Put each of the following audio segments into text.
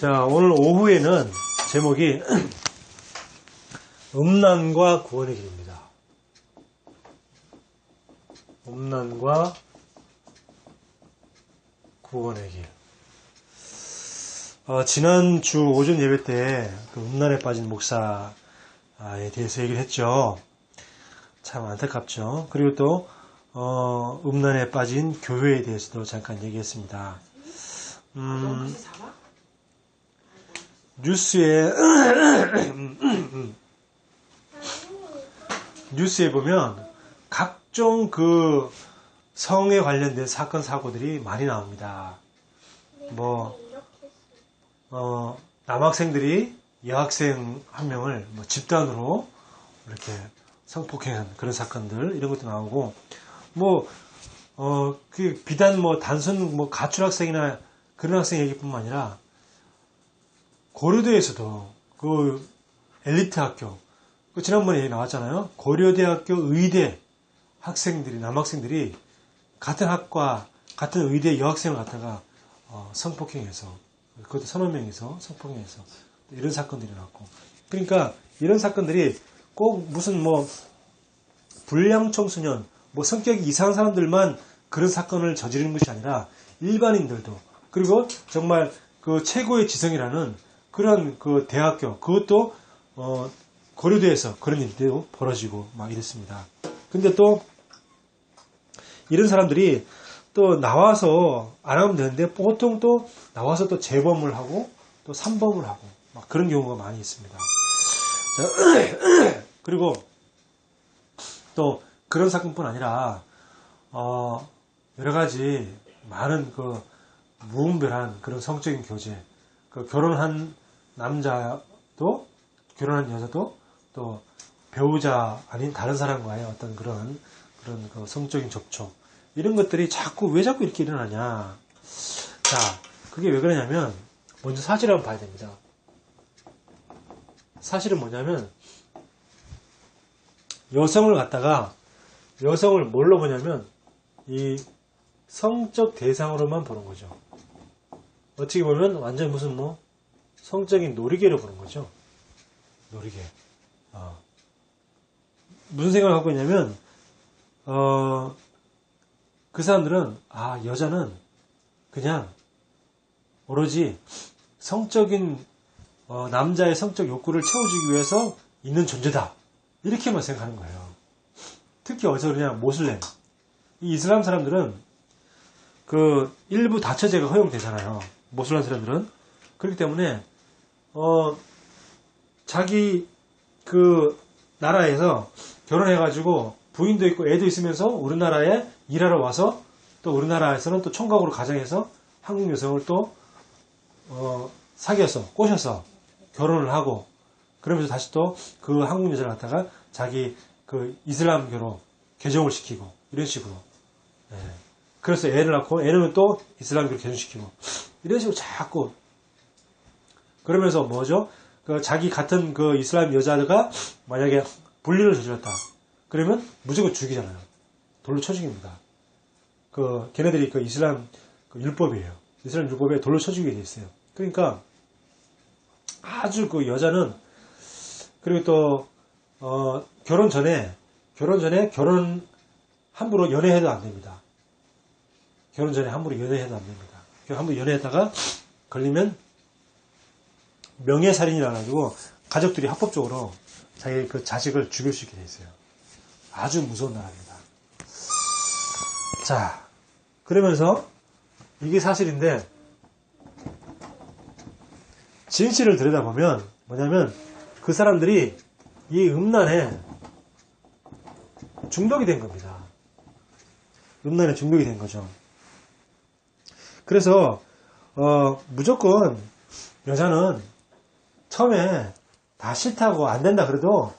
자, 오늘 오후에는 제목이 음란과 구원의 길입니다. 음란과 구원의 길. 지난주 오전 예배 때 그 음란에 빠진 목사에 대해서 얘기를 했죠. 참 안타깝죠. 그리고 또 음란에 빠진 교회에 대해서도 잠깐 얘기했습니다. 뉴스에 보면 각종 그 성에 관련된 사건 사고들이 많이 나옵니다. 남학생들이 여학생 한 명을 집단으로 이렇게 성폭행한 그런 사건들 이런 것도 나오고 그 비단 단순 가출 학생이나 그런 학생 얘기뿐만 아니라 고려대에서도 그 엘리트 학교 지난번에 얘기 나왔잖아요. 고려대학교 의대 학생들이 남학생들이 같은 학과 같은 의대 여학생을 갖다가 성폭행해서 그것도 서너 명이서 성폭행해서 이런 사건들이 났고 그러니까 이런 사건들이 꼭 무슨 불량 청소년 성격이 이상한 사람들만 그런 사건을 저지르는 것이 아니라 일반인들도 그리고 정말 그 최고의 지성이라는 그런 그 대학교 그것도 고려대에서 그런 일도 벌어지고 막 이랬습니다. 근데 또 이런 사람들이 또 나와서 안 하면 되는데 보통 또 나와서 또 재범을 하고 또 삼범을 하고 막 그런 경우가 많이 있습니다. 자, 그리고 또 그런 사건뿐 아니라 여러 가지 많은 그 무분별한 그런 성적인 교제 그 결혼한 남자도 결혼한 여자도 또 배우자 아닌 다른 사람과의 어떤 그런 그 성적인 접촉 이런 것들이 왜 자꾸 이렇게 일어나냐. 자, 그게 왜 그러냐면 먼저 사실을 한번 봐야 됩니다. 사실은 뭐냐면 여성을 뭘로 보냐면 이 성적 대상으로만 보는 거죠. 어떻게 보면 완전 무슨 성적인 놀이개로 보는 거죠. 놀이개. 무슨 생각을 갖고 있냐면 그 사람들은 여자는 그냥 오로지 성적인 남자의 성적 욕구를 채워주기 위해서 있는 존재다 이렇게만 생각하는 거예요. 특히 어디서 그러냐 모슬렘 이 이슬람 사람들은 그 일부 다처제가 허용되잖아요. 모슬렘 사람들은 그렇기 때문에 자기 그 나라에서 결혼해가지고 부인도 있고 애도 있으면서 우리나라에 일하러 와서 또 우리나라에서는 또 총각으로 가정해서 한국 여성을 또 사귀어서 꼬셔서 결혼을 하고 그러면서 다시 또 그 한국 여자를 갖다가 자기 그 이슬람교로 개종을 시키고 이런 식으로 그래서 애를 낳고 애는 또 이슬람교로 개종시키고 이런 식으로 자꾸 그러면서 뭐죠? 그 자기 같은 그 이슬람 여자가 만약에 불륜을 저질렀다. 그러면 무조건 죽이잖아요. 돌로 쳐 죽입니다. 걔네들이 그 이슬람 그 율법이에요. 이슬람 율법에 돌로 쳐 죽이게 돼 있어요. 그러니까 아주 그 여자는 그리고 또 결혼 전에 함부로 연애해도 안 됩니다. 결혼 전에 함부로 연애해도 안 됩니다. 함부로 연애했다가 걸리면 명예살인이라 가지고 가족들이 합법적으로 자기 그 자식을 죽일 수 있게 돼 있어요. 아주 무서운 나라입니다. 자, 그러면서 이게 사실인데 진실을 들여다보면 뭐냐면 그 사람들이 이 음란에 중독이 된 겁니다. 음란에 중독이 된 거죠. 그래서 무조건 여자는 처음에 다 싫다고 안 된다 그래도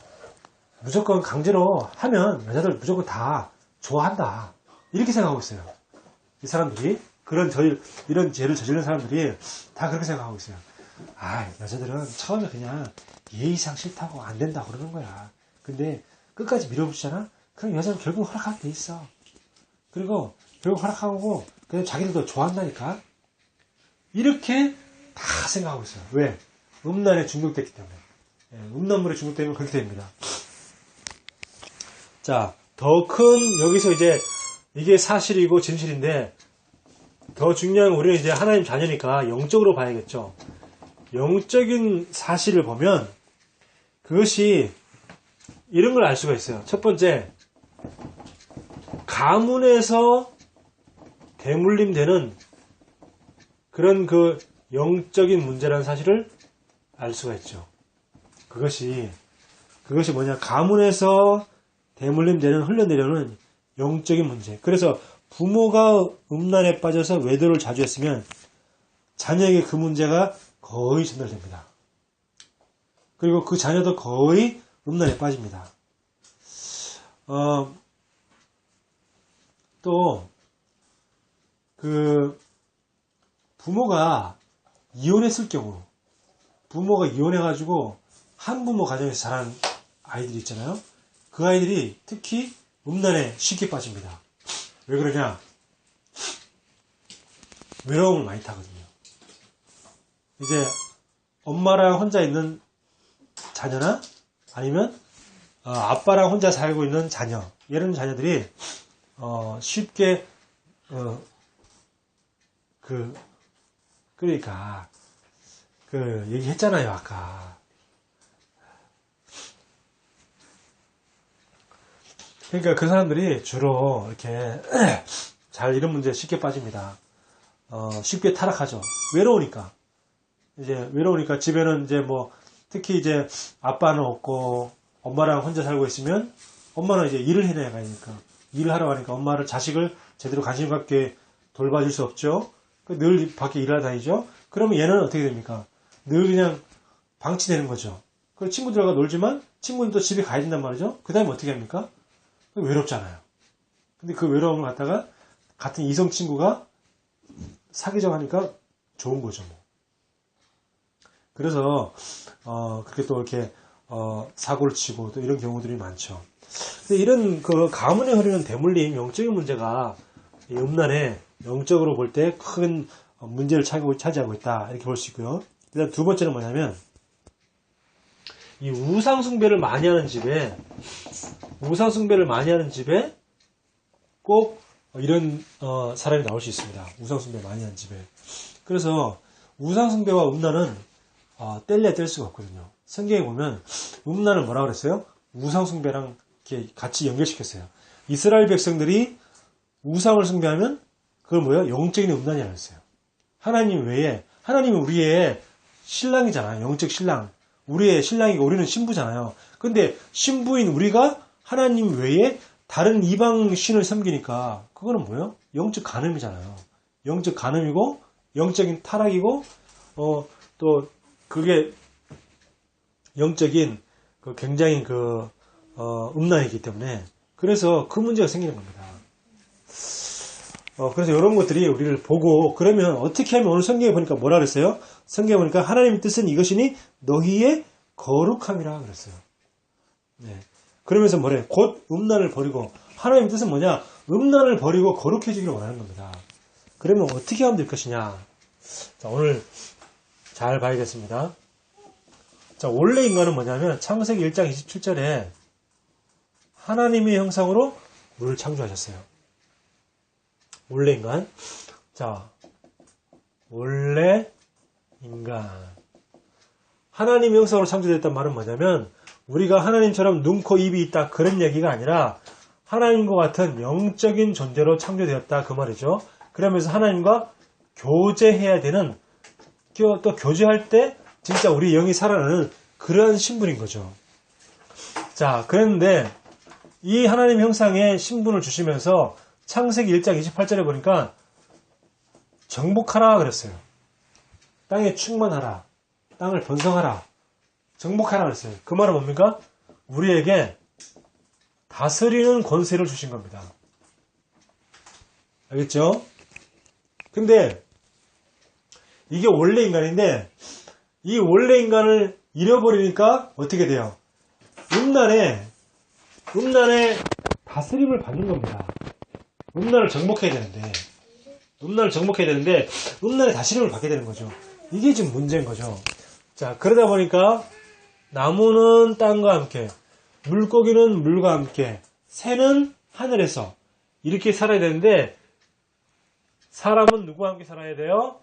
무조건 강제로 하면 여자들 무조건 다 좋아한다 이렇게 생각하고 있어요. 이 사람들이 이런 죄를 저지른 사람들이 다 그렇게 생각하고 있어요. 여자들은 처음에 그냥 예의상 싫다고 안 된다고 그러는 거야. 근데 끝까지 밀어붙이잖아? 그럼 여자는 결국 허락하게 돼 있어. 그리고 결국 허락하고 그냥 자기들도 좋아한다니까. 이렇게 다 생각하고 있어요. 왜? 음란에 중독됐기 때문에. 예, 음란물에 중독되면 그렇게 됩니다. 자, 더 큰, 여기서 이제, 이게 사실이고 진실인데, 더 중요한 건 우리는 이제 하나님 자녀니까 영적으로 봐야겠죠. 영적인 사실을 보면, 그것이, 이런 걸 알 수가 있어요. 첫 번째, 가문에서 대물림되는 그런 그 영적인 문제라는 사실을 알 수가 있죠. 그것이 뭐냐, 가문에서 대물림되는 흘러내려오는 영적인 문제. 그래서 부모가 음란에 빠져서 외도를 자주 했으면 자녀에게 그 문제가 거의 전달됩니다. 그리고 그 자녀도 거의 음란에 빠집니다. 또 그 부모가 이혼했을 경우, 부모가 이혼해가지고 한부모 가정에서 자란 아이들이 있잖아요. 그 아이들이 특히 음란에 쉽게 빠집니다. 왜 그러냐? 외로움을 많이 타거든요. 이제 엄마랑 혼자 있는 자녀나 아니면 아빠랑 혼자 살고 있는 자녀, 이런 자녀들이 쉽게 그러니까 얘기했잖아요, 아까. 그러니까 그 사람들이 주로 이렇게 잘 이런 문제에 쉽게 빠집니다. 쉽게 타락하죠. 외로우니까. 이제 외로우니까 집에는 이제 뭐 특히 이제 아빠는 없고 엄마랑 혼자 살고 있으면 엄마는 이제 일을 해내야 하니까, 일을 하러 가니까 엄마를, 자식을 제대로 관심 갖게 돌봐줄 수 없죠. 늘 밖에 일하러 다니죠. 그러면 얘는 어떻게 됩니까? 늘 그냥 방치되는 거죠. 그 친구들과 놀지만 친구는 또 집에 가야 된단 말이죠. 그 다음에 어떻게 합니까? 외롭잖아요. 근데 그 외로움을 갖다가 같은 이성 친구가 사귀자고 하니까 좋은 거죠, 뭐. 그래서 그렇게 또 이렇게 사고를 치고 또 이런 경우들이 많죠. 근데 이런 그 가문에 흐르는 대물림, 영적인 문제가 이 음란에 영적으로 볼 때 큰 문제를 차지하고 있다, 이렇게 볼 수 있고요. 그다음 두 번째는 뭐냐면, 이 우상숭배를 많이 하는 집에 꼭 이런 사람이 나올 수 있습니다. 우상숭배 많이 하는 집에. 그래서 우상숭배와 음란은 뗄래야 뗄 수가 없거든요. 성경에 보면 음란을 뭐라 그랬어요? 우상숭배랑 이렇게 같이 연결시켰어요. 이스라엘 백성들이 우상을 숭배하면 그걸 뭐예요? 영적인 음란이라고 했어요. 하나님 외에, 하나님은 우리의 신랑이잖아요. 영적 신랑. 우리의 신랑이고 우리는 신부잖아요. 근데 신부인 우리가 하나님 외에 다른 이방 신을 섬기니까 그거는 뭐예요? 영적 간음이잖아요. 영적 간음이고 영적인 타락이고 또 그게 영적인 굉장히 음란이기 때문에, 그래서 그 문제가 생기는 겁니다. 그래서 이런 것들이 우리를 보고, 그러면 어떻게 하면, 오늘 성경에 보니까 뭐라 그랬어요? 성경에 보니까 하나님의 뜻은 이것이니 너희의 거룩함이라 그랬어요. 네. 그러면서 뭐래? 곧 음란을 버리고, 하나님의 뜻은 뭐냐? 음란을 버리고 거룩해지기를 원하는 겁니다. 그러면 어떻게 하면 될 것이냐? 자, 오늘 잘 봐야겠습니다. 자, 원래 인간은 뭐냐면 창세기 1장 27절에 하나님의 형상으로 우리를 창조하셨어요. 원래 인간. 자, 원래 인간. 하나님의 형상으로 창조됐단 말은 뭐냐면 우리가 하나님처럼 눈, 코, 입이 있다, 그런 얘기가 아니라 하나님과 같은 영적인 존재로 창조되었다, 그 말이죠. 그러면서 하나님과 교제해야 되는, 또 교제할 때 진짜 우리 영이 살아나는 그런 신분인 거죠. 자, 그런데 이 하나님 형상의 신분을 주시면서 창세기 1장 28절에 보니까 정복하라 그랬어요. 땅에 충만하라. 땅을 번성하라. 정복하라 그랬어요. 그 말은 뭡니까? 우리에게 다스리는 권세를 주신 겁니다. 알겠죠? 근데 이게 원래 인간인데 이 원래 인간을 잃어버리니까 어떻게 돼요? 음란에 다스림을 받는 겁니다. 음란을 정복해야 되는데 음란의 다스림을 받게 되는 거죠. 이게 지금 문제인 거죠. 자, 그러다 보니까 나무는 땅과 함께, 물고기는 물과 함께, 새는 하늘에서 이렇게 살아야 되는데 사람은 누구와 함께 살아야 돼요?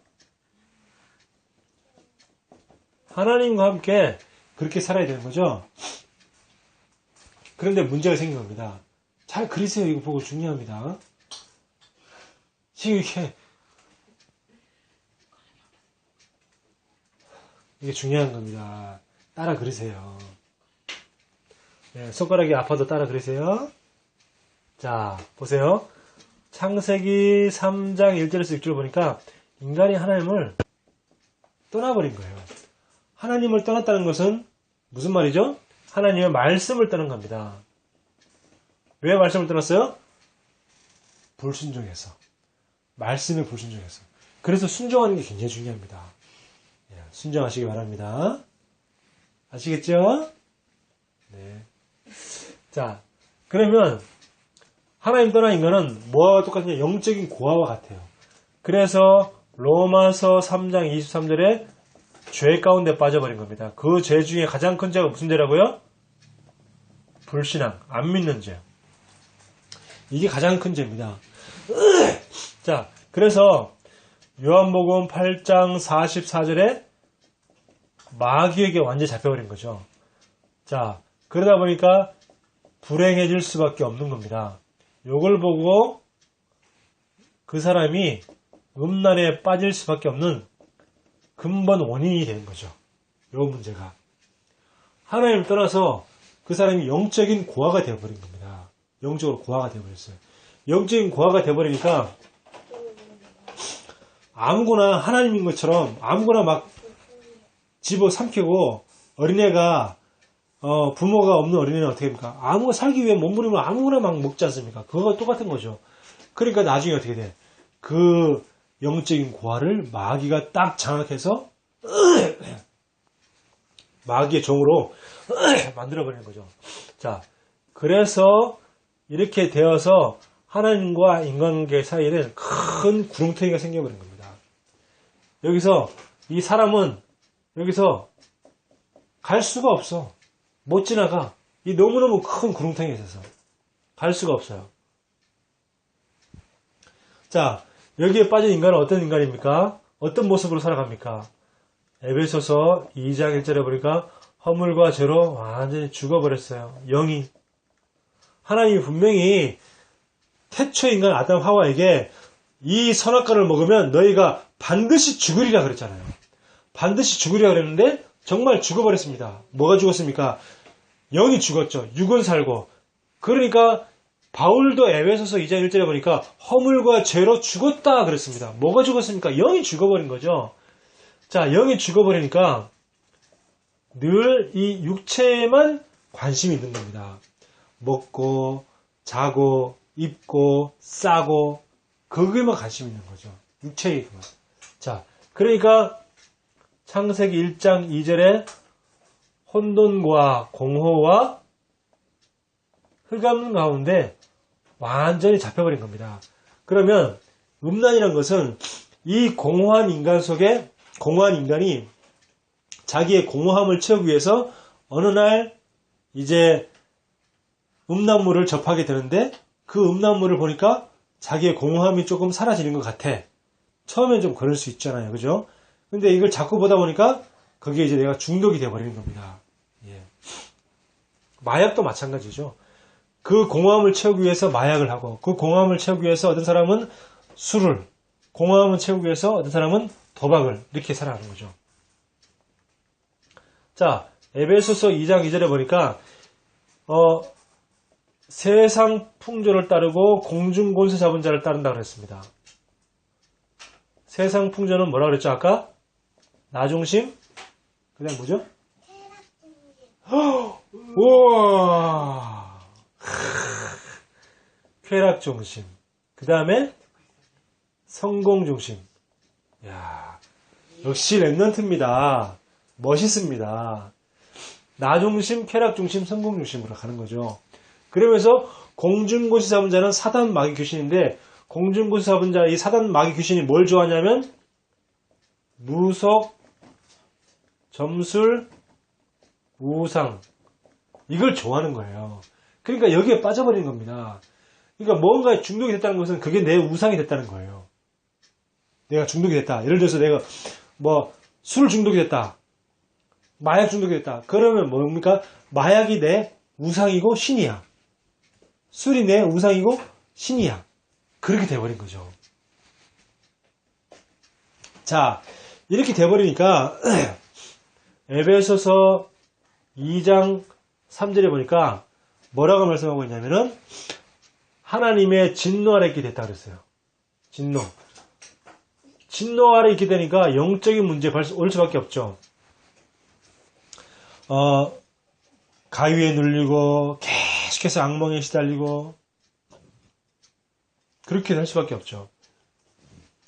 하나님과 함께 그렇게 살아야 되는 거죠. 그런데 문제가 생긴 겁니다. 잘 그리세요. 이거 보고 중요합니다. 지금 이게 중요한 겁니다. 따라 그리세요. 네, 손가락이 아파도 따라 그리세요. 자, 보세요. 창세기 3장 1절에서 6절 보니까 인간이 하나님을 떠나버린 거예요. 하나님을 떠났다는 것은 무슨 말이죠? 하나님의 말씀을 떠난 겁니다. 왜 말씀을 떠났어요? 불순종해서. 말씀에 불순종해서. 그래서 순종하는 게 굉장히 중요합니다. 순종하시기 바랍니다. 아시겠죠? 네. 자, 그러면 하나님 떠난 인간은 뭐와 똑같냐? 영적인 고아와 같아요. 그래서 로마서 3장 23절에 죄 가운데 빠져버린 겁니다. 그 죄 중에 가장 큰 죄가 무슨 죄라고요? 불신앙, 안 믿는 죄. 이게 가장 큰 죄입니다. 자, 그래서 요한복음 8장 44절에 마귀에게 완전히 잡혀버린 거죠. 자, 그러다 보니까 불행해질 수밖에 없는 겁니다. 요걸 보고 그 사람이 음란에 빠질 수밖에 없는 근본 원인이 되는 거죠. 요 문제가. 하나님을 떠나서 그 사람이 영적인 고아가 되어버린 겁니다. 영적으로 고아가 되어버렸어요. 영적인 고아가 되어버리니까 아무거나 하나님인 것처럼 아무거나 막 집어삼키고 어린애가 부모가 없는 어린애는 어떻게 합니까? 아무거나 살기 위해 몸부림을 아무거나 막 먹지 않습니까? 그거가 똑같은 거죠. 그러니까 나중에 어떻게 돼? 그 영적인 고아를 마귀가 딱 장악해서 마귀의 종으로 만들어버리는 거죠. 자, 그래서 이렇게 되어서 하나님과 인간관계 사이에는 큰 구렁텅이가 생겨버린 겁니다. 여기서 이 사람은 여기서 갈 수가 없어. 못 지나가. 이 너무너무 큰 구렁텅이에 있어서 갈 수가 없어요. 자, 여기에 빠진 인간은 어떤 인간입니까? 어떤 모습으로 살아갑니까? 에베소서 2장 1절에 보니까 허물과 죄로 완전히 죽어버렸어요. 영이. 하나님이 분명히 태초 인간 아담 하와에게 이 선악과를 먹으면 너희가 반드시 죽으리라 그랬잖아요. 반드시 죽으리라 그랬는데 정말 죽어버렸습니다. 뭐가 죽었습니까? 영이 죽었죠. 육은 살고. 그러니까 바울도 에베소서 2장 1절에 보니까 허물과 죄로 죽었다 그랬습니다. 뭐가 죽었습니까? 영이 죽어버린 거죠. 자, 영이 죽어버리니까 늘 이 육체에만 관심이 있는 겁니다. 먹고 자고 입고 싸고 거기에만 관심이 있는 거죠. 육체에 그만. 자, 그러니까 창세기 1장 2절에 혼돈과 공허와 흑암 가운데 완전히 잡혀버린 겁니다. 그러면 음란이라는 것은 이 공허한 인간 속에 공허한 인간이 자기의 공허함을 채우기 위해서 어느 날 이제 음란물을 접하게 되는데 그 음란물을 보니까 자기의 공허함이 조금 사라지는 것 같아. 처음엔 좀 그럴 수 있잖아요. 그죠? 근데 이걸 자꾸 보다 보니까 거기에 이제 내가 중독이 되어버리는 겁니다. 예. 마약도 마찬가지죠. 그 공허함을 채우기 위해서 마약을 하고 그 공허함을 채우기 위해서 어떤 사람은 술을, 공허함을 채우기 위해서 어떤 사람은 도박을 이렇게 살아가는 거죠. 자, 에베소서 2장 2절에 보니까 세상 풍조를 따르고 공중권세 잡은 자를 따른다고 그랬습니다. 세상 풍조는 뭐라 그랬죠 아까? 나중심? 그 다음 뭐죠? 우와! 쾌락중심. 그 다음에 성공중심. 야, 역시 랩런트입니다. 멋있습니다. 나중심, 쾌락중심, 성공중심으로 가는 거죠. 그러면서 공중고시 잡은 자는 사단 마귀 귀신인데 공중고시 잡은 자 이 사단 마귀 귀신이 뭘 좋아하냐면 무속, 점술, 우상. 이걸 좋아하는 거예요. 그러니까 여기에 빠져버린 겁니다. 그러니까 뭔가에 중독이 됐다는 것은 그게 내 우상이 됐다는 거예요. 내가 중독이 됐다. 예를 들어서 내가 뭐 술 중독이 됐다. 마약 중독이 됐다. 그러면 뭡니까? 마약이 내 우상이고 신이야. 술이 내 우상이고 신이야. 그렇게 돼버린 거죠. 자, 이렇게 돼버리니까 에베소서 2장 3절에 보니까 뭐라고 말씀하고 있냐면은 하나님의 진노 아래 있게 됐다 그랬어요. 진노 아래 있게 되니까 영적인 문제 올 수밖에 없죠. 가위에 눌리고 계속해서 악몽에 시달리고 그렇게 될 수밖에 없죠.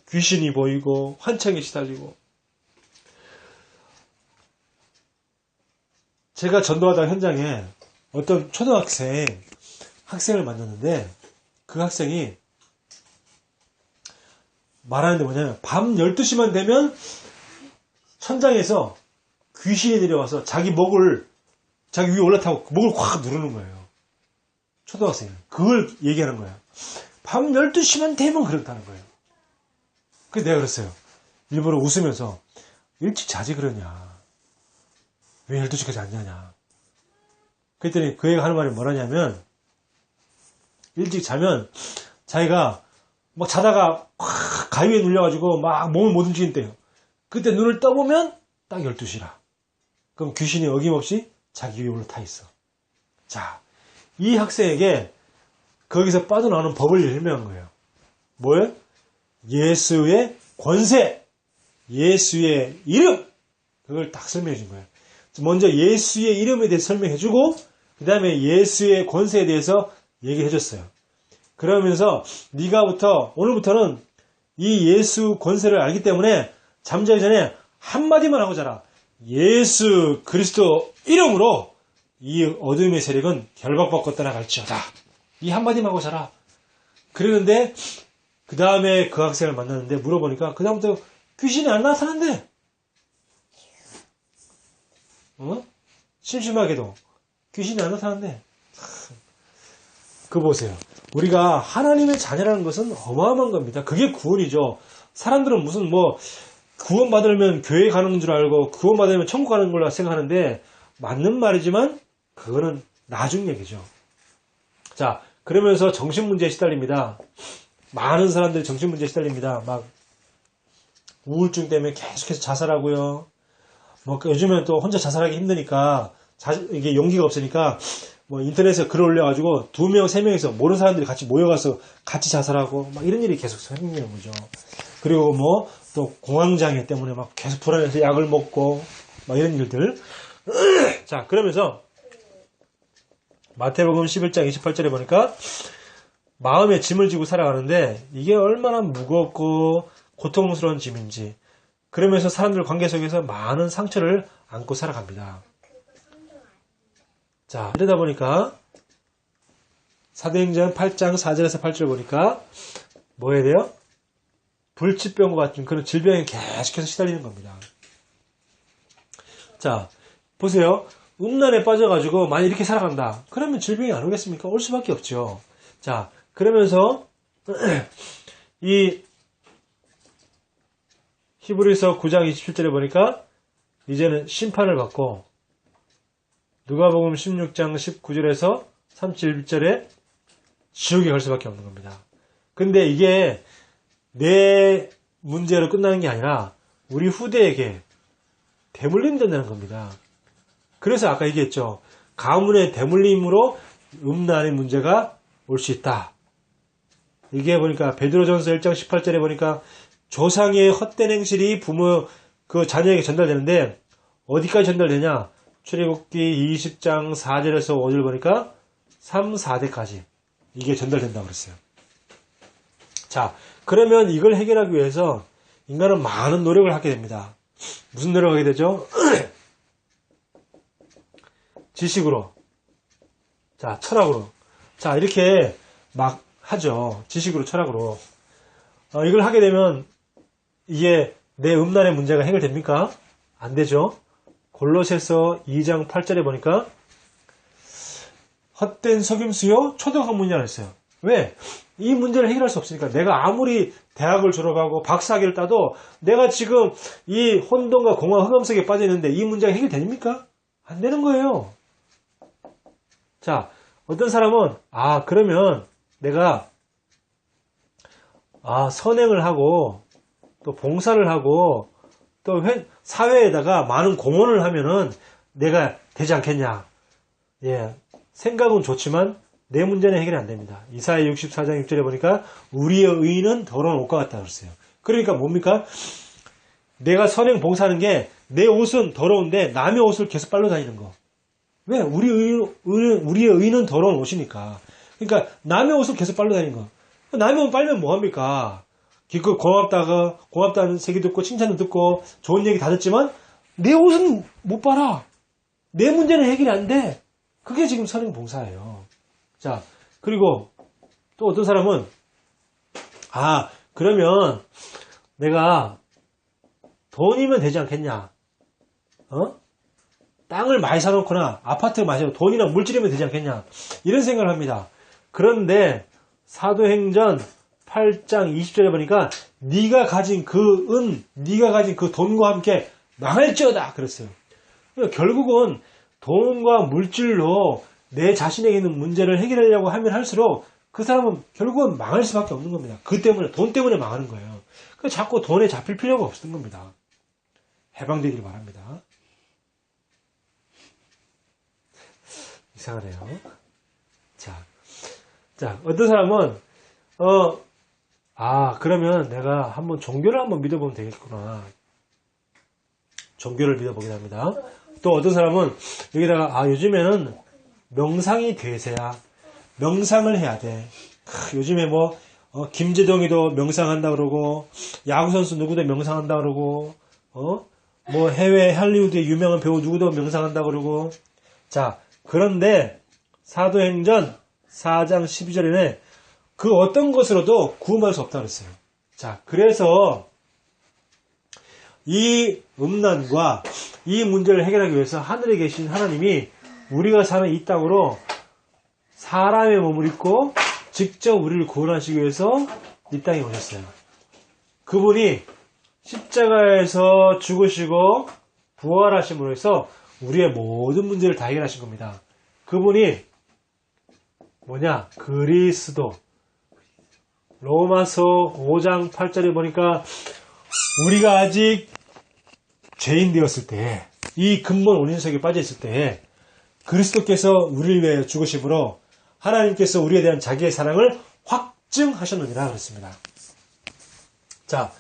귀신이 보이고 환청에 시달리고. 제가 전도하던 현장에 어떤 학생을 만났는데 그 학생이 말하는데 뭐냐면 밤 12시만 되면 천장에서 귀신이 내려와서 자기 위에 올라타고 목을 확 누르는 거예요. 초등학생이. 그걸 얘기하는 거예요. 밤 12시만 되면 그렇다는 거예요. 그래서 내가 그랬어요. 일부러 웃으면서 일찍 자지 그러냐. 왜 12시까지 안 자냐. 그랬더니 그 애가 하는 말이 뭐라냐면 일찍 자면 자기가 막 자다가 확 가위에 눌려가지고 막 몸을 못 움직인대요. 그때 눈을 떠보면 딱 12시라. 그럼 귀신이 어김없이 자기 위에 올라타 있어. 자, 이 학생에게 거기서 빠져나오는 법을 설명한 거예요. 뭐예요? 예수의 권세, 예수의 이름. 그걸 딱 설명해 준 거예요. 먼저 예수의 이름에 대해서 설명해 주고 그 다음에 예수의 권세에 대해서 얘기해 줬어요. 그러면서 오늘부터는 이 예수 권세를 알기 때문에 잠자기 전에 한마디만 하고 자라. 예수 그리스도 이름으로 이 어둠의 세력은 결박받고 떠나갈지어다. 이 한마디만 하고 자라. 그러는데 그 다음에 그 학생을 만났는데 물어보니까 그 다음부터 귀신이 안 나타난대. 심심하게도 귀신이 안 나타난대. 그거 보세요. 우리가 하나님의 자녀라는 것은 어마어마한 겁니다. 그게 구원이죠. 사람들은 무슨 구원받으면 교회 가는 줄 알고 구원받으면 천국 가는 걸로 생각하는데 맞는 말이지만 그거는 나중 얘기죠. 자, 그러면서 정신문제에 시달립니다. 많은 사람들이 정신문제에 시달립니다. 막 우울증 때문에 계속해서 자살하고요. 요즘에는 또 혼자 자살하기 힘드니까 이게 용기가 없으니까 인터넷에 글을 올려가지고 2명, 3명에서 모르는 사람들이 같이 모여가서 같이 자살하고 막 이런 일이 계속 생기는 거죠. 그리고 또 공황장애 때문에 막 계속 불안해서 약을 먹고 막 이런 일들. 자, 그러면서 마태복음 11장 28절에 보니까 마음에 짐을 지고 살아가는데 이게 얼마나 무겁고 고통스러운 짐인지. 그러면서 사람들 관계 속에서 많은 상처를 안고 살아갑니다. 자, 이러다 보니까 사도행전 8장 4절에서 8절 보니까 뭐 해야 돼요? 불치병과 같은 그런 질병에 계속해서 시달리는 겁니다. 자, 보세요. 음란에 빠져가지고 만약 이렇게 살아간다. 그러면 질병이 안 오겠습니까? 올 수밖에 없죠. 자, 그러면서 이 히브리서 9장 27절에 보니까 이제는 심판을 받고 누가복음 16장 19절에서 31절에 지옥에 갈 수밖에 없는 겁니다. 근데 이게 내 문제로 끝나는 게 아니라 우리 후대에게 대물림 된다는 겁니다. 그래서 아까 얘기했죠. 가문의 대물림으로 음란의 문제가 올 수 있다. 이게 보니까 베드로전서 1장 18절에 보니까 조상의 헛된 행실이 부모 그 자녀에게 전달되는데 어디까지 전달되냐? 출애굽기 20장 4절에서 5절 보니까 3, 4대까지 이게 전달된다고 그랬어요. 자, 그러면 이걸 해결하기 위해서 인간은 많은 노력을 하게 됩니다. 무슨 노력을 하게 되죠? 지식으로, 자, 철학으로. 자, 이렇게 막 하죠. 지식으로, 철학으로. 이걸 하게 되면 이게 내 음란의 문제가 해결됩니까? 안 되죠. 골로새서 2장 8절에 보니까 헛된 속임수요 초등학문이라 했어요. 왜? 이 문제를 해결할 수 없으니까. 내가 아무리 대학을 졸업하고 박사학위를 따도 내가 지금 이 혼돈과 공허 흑암 속에 빠져 있는데 이 문제가 해결됩니까? 안 되는 거예요. 자, 어떤 사람은 그러면 내가 선행을 하고 또 봉사를 하고 또 사회에다가 많은 공헌을 하면은 내가 되지 않겠냐. 예, 생각은 좋지만 내 문제는 해결이 안 됩니다. 이사야 64장 6절에 보니까 우리의 의는 더러운 옷과 같다 그랬어요. 그러니까 뭡니까? 내가 선행 봉사하는 게 내 옷은 더러운데 남의 옷을 계속 빨러 다니는 거. 왜? 우리의 의는 더러운 옷이니까. 그러니까 남의 옷을 계속 빨러 다니는 거. 남의 옷 빨면 뭐합니까? 기껏 고맙다는 얘기 듣고 칭찬도 듣고 좋은 얘기 다 듣지만 내 옷은 못 빨아. 내 문제는 해결이 안 돼. 그게 지금 선행 봉사예요. 자, 그리고 또 어떤 사람은 그러면 내가 돈이면 되지 않겠냐? 땅을 많이 사놓거나 아파트를 많이 사놓고 돈이나 물질이면 되지 않겠냐? 이런 생각을 합니다. 그런데 사도행전 8장 20절에 보니까 네가 가진 네가 가진 그 돈과 함께 망할지어다 그랬어요. 그러니까 결국은 돈과 물질로 내 자신에게 있는 문제를 해결하려고 하면 할수록 그 사람은 결국은 망할 수밖에 없는 겁니다. 돈 때문에 망하는 거예요. 그래서 자꾸 돈에 잡힐 필요가 없는 겁니다. 해방되기를 바랍니다. 이상하네요. 자, 어떤 사람은 그러면 내가 한번 종교를 한번 믿어보면 되겠구나. 종교를 믿어보긴 합니다. 또 어떤 사람은 여기다가 요즘에는 명상이 대세야. 명상을 해야 돼. 요즘에 김재동이도 명상한다 그러고 야구선수 누구도 명상한다 그러고 해외 할리우드의 유명한 배우 누구도 명상한다 그러고. 자, 그런데 사도행전 4장 12절에는 그 어떤 것으로도 구원할 수 없다고 그랬어요. 자, 그래서 이 음란과 이 문제를 해결하기 위해서 하늘에 계신 하나님이 우리가 사는 이 땅으로 사람의 몸을 입고 직접 우리를 구원하시기 위해서 이 땅에 오셨어요. 그분이 십자가에서 죽으시고 부활하심으로 해서 우리의 모든 문제를 다 해결하신 겁니다. 그분이 뭐냐? 그리스도. 로마서 5장 8절에 보니까 우리가 아직 죄인 되었을 때, 이 근본 원인 속에 빠져 있을 때 그리스도께서 우리를 위해 죽으심으로 하나님께서 우리에 대한 자기의 사랑을 확증하셨느니라 그랬습니다. 자,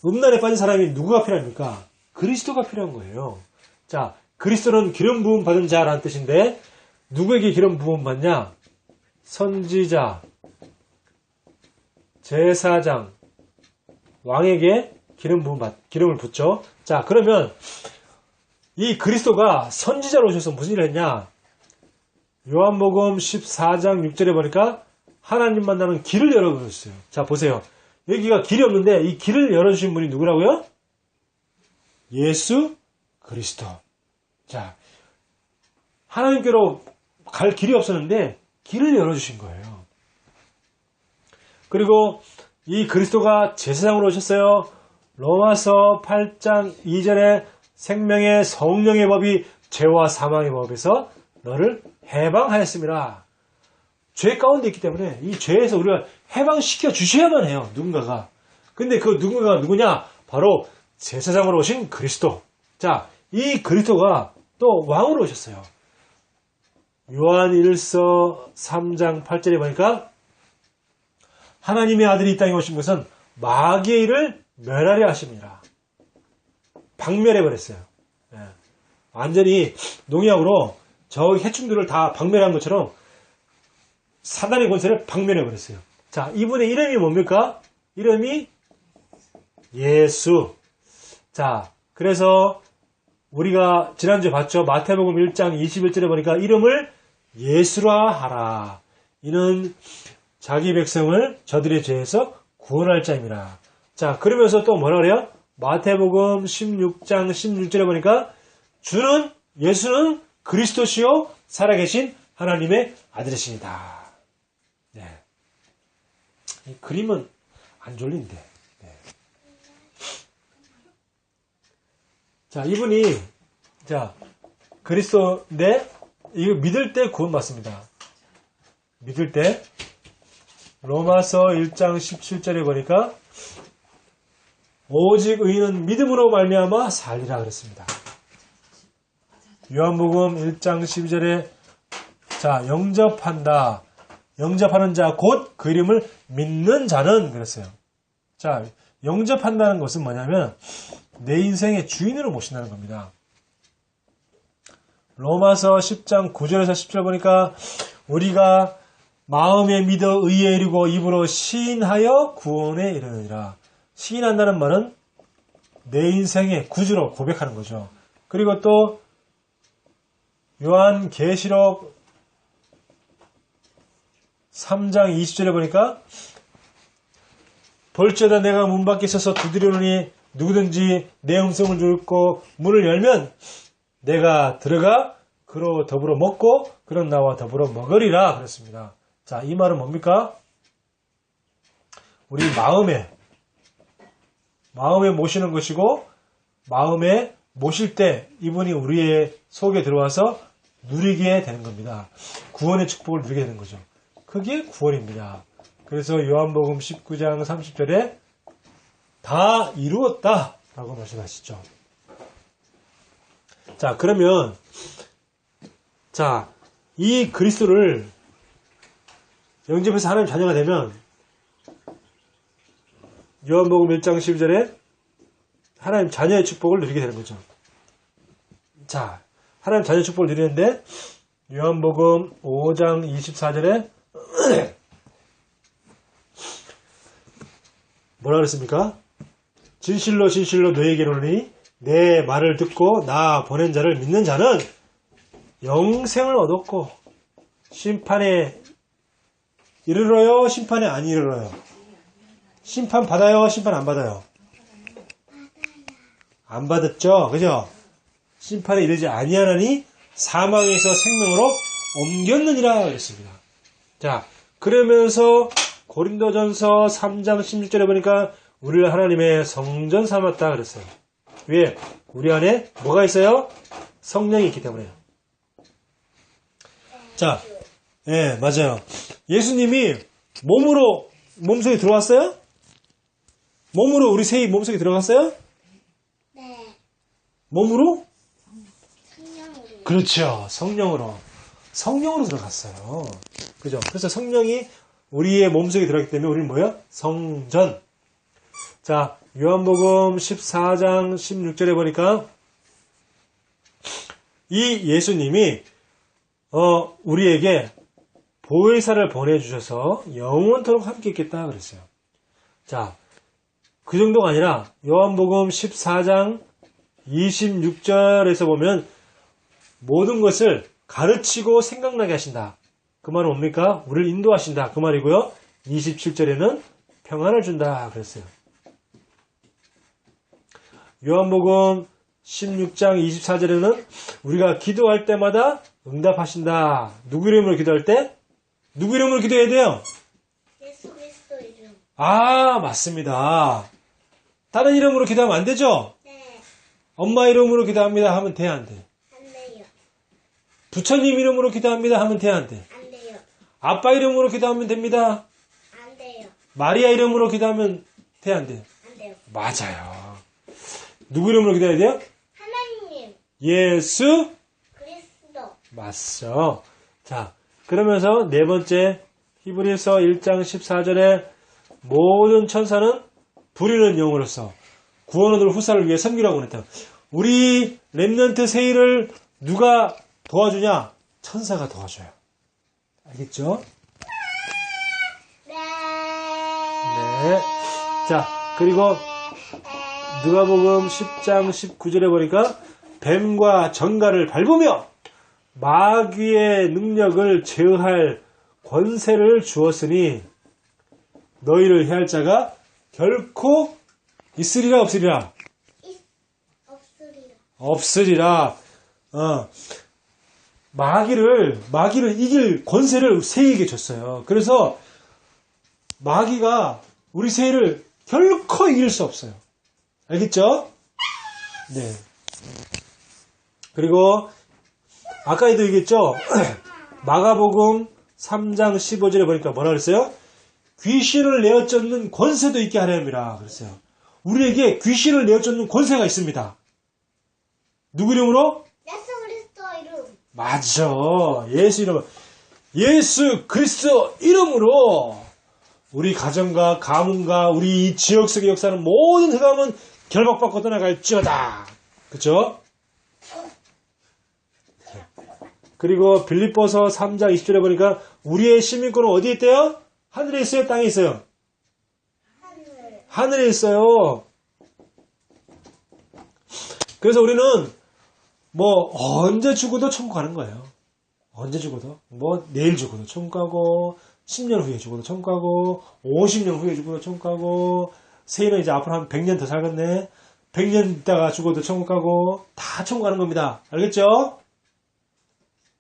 음란에 빠진 사람이 누구가 필요합니까? 그리스도가 필요한 거예요. 자, 그리스도는 기름 부음 받은 자라는 뜻인데 누구에게 기름 부음 받냐? 선지자, 제사장, 왕에게 기름을 붓죠. 자, 그러면 이 그리스도가 선지자로 오셔서 무슨 일을 했냐? 요한복음 14장 6절에 보니까 하나님 만나는 길을 열어주셨어요. 자, 보세요. 여기가 길이 없는데 이 길을 열어주신 분이 누구라고요? 예수 그리스도. 자, 하나님께로 갈 길이 없었는데 길을 열어주신 거예요. 그리고 이 그리스도가 제사장으로 오셨어요. 로마서 8장 2절에 생명의 성령의 법이 죄와 사망의 법에서 너를 해방하였습니다. 죄 가운데 있기 때문에 이 죄에서 우리가 해방시켜 주셔야만 해요. 누군가가. 근데 그 누군가가 누구냐? 바로 제사장으로 오신 그리스도. 자, 이 그리스도가 또 왕으로 오셨어요. 요한 1서 3장 8절에 보니까 하나님의 아들이 이 땅에 오신 것은 마귀의 일을 멸하려 하십니다. 박멸해버렸어요. 예. 완전히 농약으로 저 해충들을 다 박멸한 것처럼 사단의 권세를 박멸해버렸어요. 자, 이분의 이름이 뭡니까? 이름이 예수. 자, 그래서 우리가 지난주에 봤죠. 마태복음 1장 21절에 보니까 이름을 예수라 하라. 이는 자기 백성을 저들의 죄에서 구원할 자입니다. 자, 그러면서 또 뭐라 그래요? 마태복음 16장 16절에 보니까 예수는 그리스도시요 살아계신 하나님의 아들이십니다. 네. 이 그림은 안 졸린데. 네. 자, 이분이 그리스도인데 이거 믿을 때 구원받습니다. 믿을 때 로마서 1장 17절에 보니까 오직 의인은 믿음으로 말미암아 살리라 그랬습니다. 요한복음 1장 12절에 영접하는 자 곧 그 이름을 믿는 자는 그랬어요. 자, 영접한다는 것은 뭐냐면 내 인생의 주인으로 모신다는 겁니다. 로마서 10장 9절에서 10절 보니까 우리가 마음에 믿어 의에 이르고 입으로 시인하여 구원에 이르느니라. 시인한다는 말은 내 인생의 구주로 고백하는 거죠. 그리고 또 요한계시록 3장 20절에 보니까 볼지어다 내가 문 밖에 서서 두드리노니 누구든지 내 음성을 듣고 문을 열면 내가 들어가 그로 더불어 먹고 그런 나와 더불어 먹으리라 그랬습니다. 자, 이 말은 뭡니까? 우리 마음에 모시는 것이고 마음에 모실 때 이분이 우리의 속에 들어와서 누리게 되는 겁니다. 구원의 축복을 누리게 되는 거죠. 그게 구원입니다. 그래서 요한복음 19장 30절에 다 이루었다 라고 말씀하시죠. 자, 그러면 이 그리스도를 영접해서 하나님 자녀가 되면 요한복음 1장 12절에 하나님 자녀의 축복을 누리게 되는 거죠. 자, 하나님 자녀의 축복을 누리는데 요한복음 5장 24절에 뭐라 그랬습니까? 진실로 진실로 너희에게 이르노니 내 말을 듣고 나 보낸 자를 믿는 자는 영생을 얻었고 심판에 이르러요? 심판에 안 이르러요? 심판 받아요? 심판 안 받아요? 안 받았죠? 그죠? 심판에 이르지 아니하나니 사망에서 생명으로 옮겼느니라 그랬습니다. 자, 그러면서 고린도전서 3장 16절에 보니까 우리를 하나님의 성전 삼았다 그랬어요. 왜? 우리 안에 뭐가 있어요? 성령이 있기 때문에요. 자, 예, 맞아요. 예수님이 몸속에 들어왔어요? 몸으로 우리 세이 몸속에 들어갔어요? 네. 몸으로? 성령으로. 그렇죠. 성령으로 들어갔어요. 그죠? 그래서 성령이 우리의 몸속에 들어갔기 때문에 우리는 뭐야? 성전. 자, 요한복음 14장 16절에 보니까 이 예수님이 우리에게 보혜사를 보내주셔서 영원토록 함께 있겠다 그랬어요. 자, 그 정도가 아니라 요한복음 14장 26절에서 보면 모든 것을 가르치고 생각나게 하신다. 그 말은 뭡니까? 우리를 인도하신다. 그 말이고요. 27절에는 평안을 준다 그랬어요. 요한복음 16장 24절에는 우리가 기도할 때마다 응답하신다. 누구 이름으로 기도할 때? 누구 이름으로 기도해야 돼요? 예수 그리스도 이름. 아, 맞습니다. 다른 이름으로 기도하면 안 되죠? 네. 엄마 이름으로 기도합니다 하면 돼, 안 돼? 안 돼요. 부처님 이름으로 기도합니다 하면 돼, 안 돼? 안 돼요. 아빠 이름으로 기도하면 됩니다. 안 돼요. 마리아 이름으로 기도하면 돼, 안 돼? 안 돼요. 맞아요. 누구 이름으로 기도해야 돼요? 하나님. 예수? 그리스도. 맞죠. 자, 그러면서 네 번째 히브리서 1장 14절에 모든 천사는 부리는 영으로서 구원 얻을 후사를 위해 섬기라고 했다. 우리 렘넌트 세일을 누가 도와주냐? 천사가 도와줘요. 알겠죠? 네. 네. 자, 그리고 누가복음 10장 19절에 보니까 뱀과 정갈을 밟으며 마귀의 능력을 제어할 권세를 주었으니 너희를 해할 자가 결코 있으리라 없으리라. 없으리라. 마귀를 이길 권세를 새에게 줬어요. 그래서 마귀가 우리 새를 결코 이길 수 없어요. 알겠죠? 네. 그리고 아까도 얘기했죠? 마가복음 3장 15절에 보니까 뭐라 그랬어요? 귀신을 내어 쫓는 권세도 있게 하려함이라 그랬어요. 우리에게 귀신을 내어 쫓는 권세가 있습니다. 누구 이름으로? 예수 그리스도 이름. 맞죠. 예수 이름. 예수 그리스도 이름으로 우리 가정과 가문과 우리 이 지역 속에 역사는 모든 흑암은 결박받고 떠나갈지어다. 그쵸? 그리고 빌립보서 3장 20절에 보니까 우리의 시민권은 어디에 있대요? 하늘에 있어요? 땅에 있어요? 하늘. 하늘에 있어요. 그래서 우리는 뭐 언제 죽어도 천국 가는 거예요. 언제 죽어도. 뭐 내일 죽어도 천국 가고 10년 후에 죽어도 천국 가고 50년 후에 죽어도 천국 가고 세인은 이제 앞으로 한 100년 더 살겠네. 100년 있다가 죽어도 천국 가고 다 천국 가는 겁니다. 알겠죠?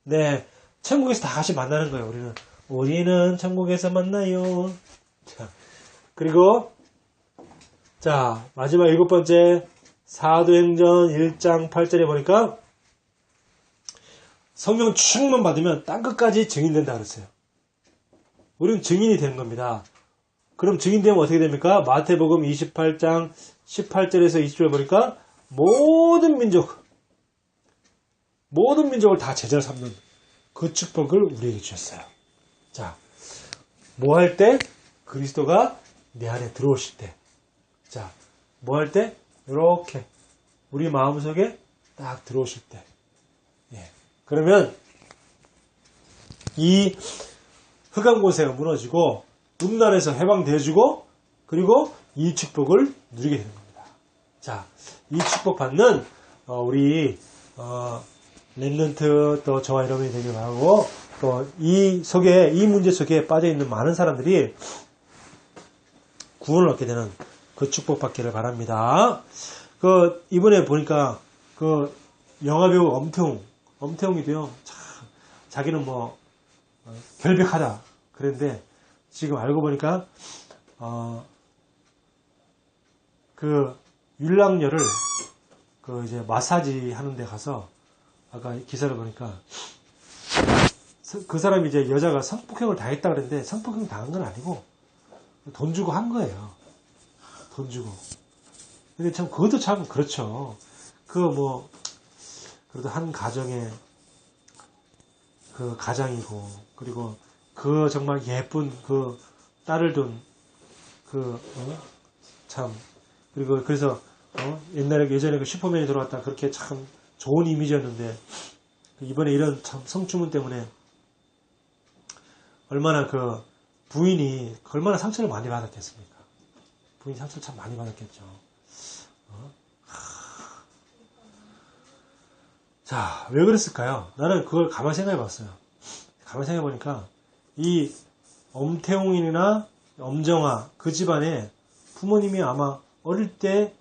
네. 천국에서 다 같이 만나는 거예요. 우리는 천국에서 만나요. 자, 그리고 자 마지막 7번째 사도행전 1장 8절에 보니까 성령 충만 받으면 땅끝까지 증인된다 그랬어요. 우리는 증인이 되는 겁니다. 그럼 증인되면 어떻게 됩니까? 마태복음 28장 18절에서 20절에 보니까 모든 민족을 다 제자로 삼는 그 축복을 우리에게 주셨어요. 자, 뭐 할 때? 그리스도가 내 안에 들어오실 때. 자, 뭐 할 때? 이렇게 우리 마음속에 딱 들어오실 때. 예. 그러면 이 흑암 권세가 무너지고 음란에서 해방되어지고 그리고 이 축복을 누리게 되는 겁니다. 자, 이 축복 받는 우리 랩런트 또 저와 여러분이 되길 바라고 또 이 문제 속에 빠져 있는 많은 사람들이 구원을 얻게 되는 그 축복 받기를 바랍니다. 이번에 보니까 영화배우 엄태웅이도요. 참 자기는 뭐 결백하다 그랬는데 지금 알고 보니까 윤락열을 이제 마사지 하는 데 가서 아까 기사를 보니까 그 사람이 이제 여자가 성폭행을 당했다 그랬는데 성폭행 당한 건 아니고 돈 주고 한 거예요. 돈 주고. 근데 참 그것도 참 그렇죠. 그래도 한 가정의 가장이고 그리고 정말 예쁜 딸을 둔 참 그리고 그래서 예전에 슈퍼맨이 들어왔다 그렇게 참 좋은 이미지였는데 이번에 이런 참 성추문 때문에 얼마나 부인이 얼마나 상처를 많이 받았겠습니까? 부인이 상처를 참 많이 받았겠죠. 자, 왜 그랬을까요? 나는 그걸 가만히 생각해 봤어요. 가만히 생각해 보니까 이 엄태웅이나 엄정화 그 집안에 부모님이 아마 어릴 때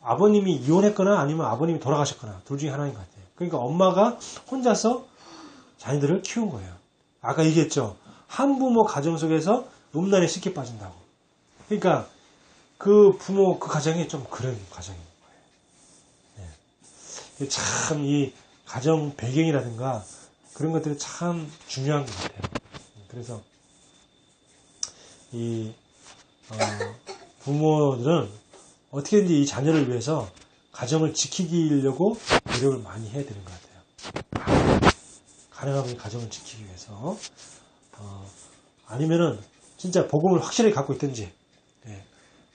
아버님이 이혼했거나 아니면 아버님이 돌아가셨거나 둘 중에 하나인 것 같아요. 그러니까 엄마가 혼자서 자녀들을 키운 거예요. 아까 얘기했죠. 한부모 가정 속에서 음란에 쉽게 빠진다고. 그러니까 그 가정이 좀 그런 가정인 거예요. 네. 참 이 가정 배경이라든가 그런 것들이 참 중요한 것 같아요. 그래서 이 부모들은 어떻게든지 이 자녀를 위해서 가정을 지키려고 노력을 많이 해야 되는 것 같아요. 가능하면 가정을 지키기 위해서 아니면은 진짜 복음을 확실히 갖고 있든지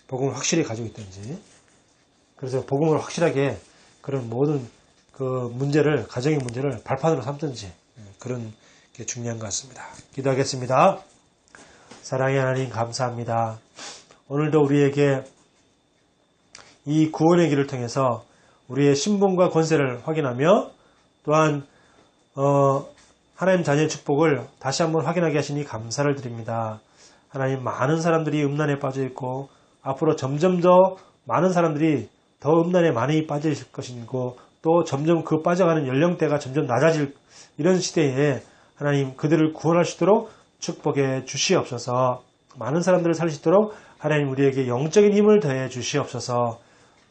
복음을 확실히 가지고 있든지 그래서 복음을 확실하게 그런 모든 가정의 문제를 발판으로 삼든지 그런 게 중요한 것 같습니다. 기도하겠습니다. 사랑의 하나님 감사합니다. 오늘도 우리에게 이 구원의 길을 통해서 우리의 신분과 권세를 확인하며 또한 하나님 자녀의 축복을 다시 한번 확인하게 하시니 감사를 드립니다. 하나님 많은 사람들이 음란에 빠져 있고 앞으로 점점 더 많은 사람들이 더 음란에 많이 빠져 있을 것이고 또 점점 그 빠져가는 연령대가 점점 낮아질 이런 시대에 하나님 그들을 구원할 수 있도록 축복해 주시옵소서. 많은 사람들을 살릴 수 있도록 하나님 우리에게 영적인 힘을 더해 주시옵소서.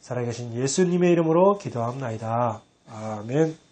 살아계신 예수님의 이름으로 기도합나이다. 아멘.